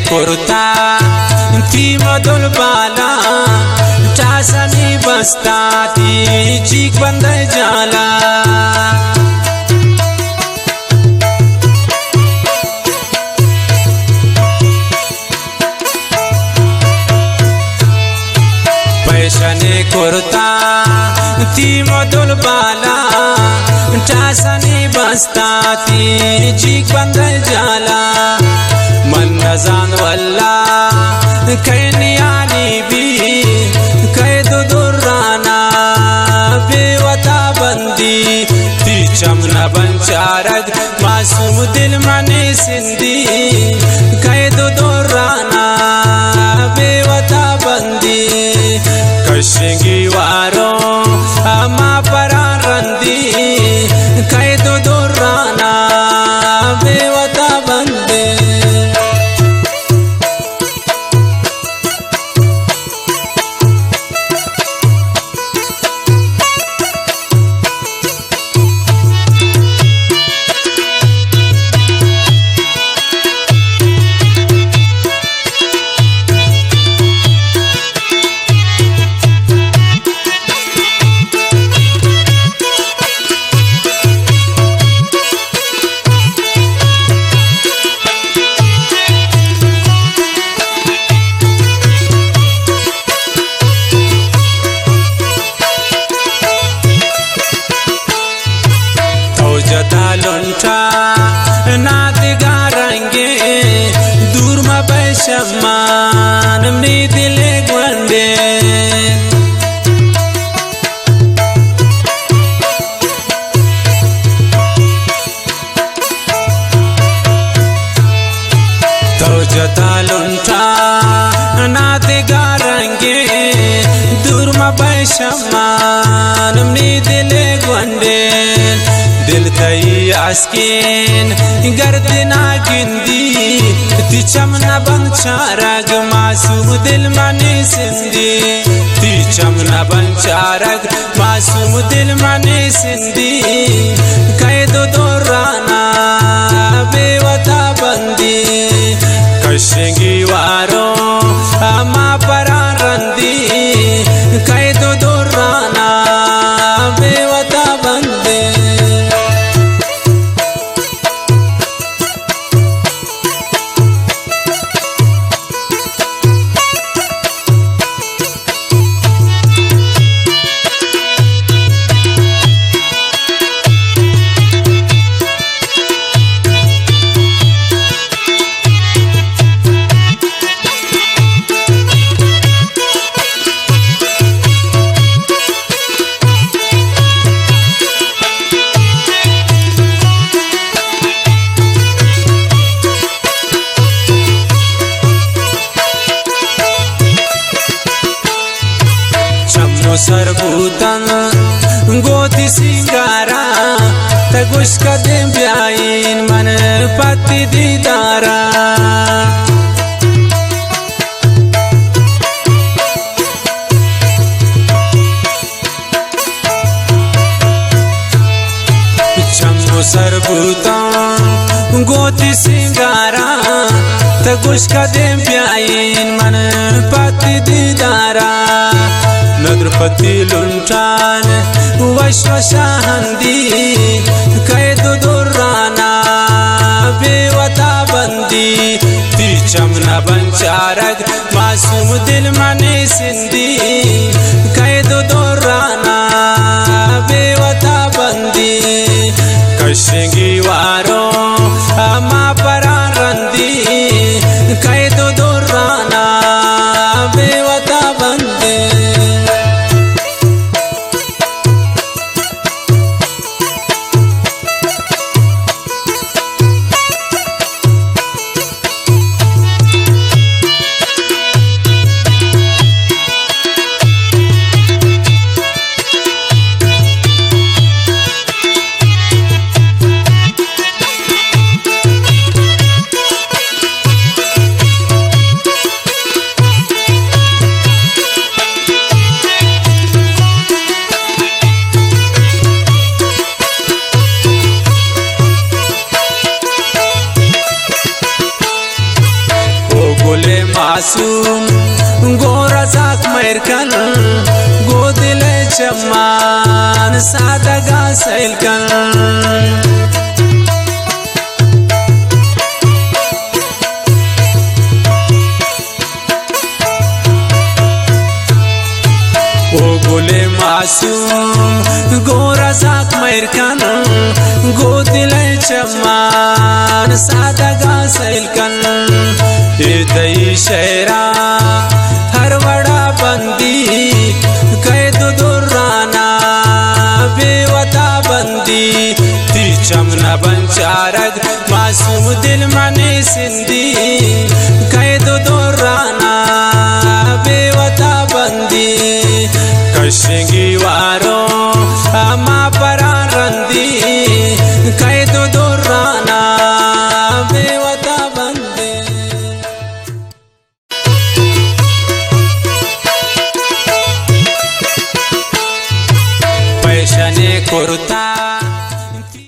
कुर्ता ती मधुल बाला टासनी बसता ती चीक बंद जाला पैशने कुर्ता ती मधुल बाला टासनी बसता ती चीक बंद जाला मन नजान वल्ला कैनियानी भी कैद दुर्राना बेवता बंदी ती चमना बंचारग मासूम दिल मने सिंधी कैद दुर्राना बेवता बंदी कशेंगी वारो अमा परा रंदी कैद दुर्राना बेवता बंदी नादगारंगे दूर में बैशमान अपनी दिले गुंडे तो जता लुंठा नादगारंगे दूर में बैशमान अपनी दिले गुंडे दिल तई आस्किन गर्दना गिंदी ती चमना बंचारग मासूम दिल मने सिंधी ती चमना बंचारग मासूम दिल मने सिंधी कैद दुर्राना बेवता बंदी कशेंगी वारो अमा परा रंदी कैद दुर्राना बेवता बंदी सरबूतन गोती सिंगारा तगुश कदम ब्याइन मन पति दीदारा चमो सरबूतन गोती सिंगारा तगुश कदम ब्याइन मन पति दीदारा नद्रपति लुंठान वश्वशाहंदी कैद दुर्राना बेवता बंदी ती चमना बंचारग मासूम दिल मने सिंधी कैद दुर्राना बेवता बंदी कशेंगी वारो अमा परा रंदी कैद दुर्राना बेवता बंदी मासूम गोरा जाक मैरकन गोदिल चम्मान सादगा सैलकन ओ गोले मासूम गोरा जाक मैरकन गोदिल चम्मान सादगा सैलकन दई शहरा हर बड़ा बंदी कैद दुर्राना बेवता बंदी ती चमना बंचारग मासूम दिल मने सिंधी कैद दुर्राना बेवता बंदी कशेंगी वारो अमा परा रंदी कैद दुर्राना बेवता बंदी पैशने कुर्ता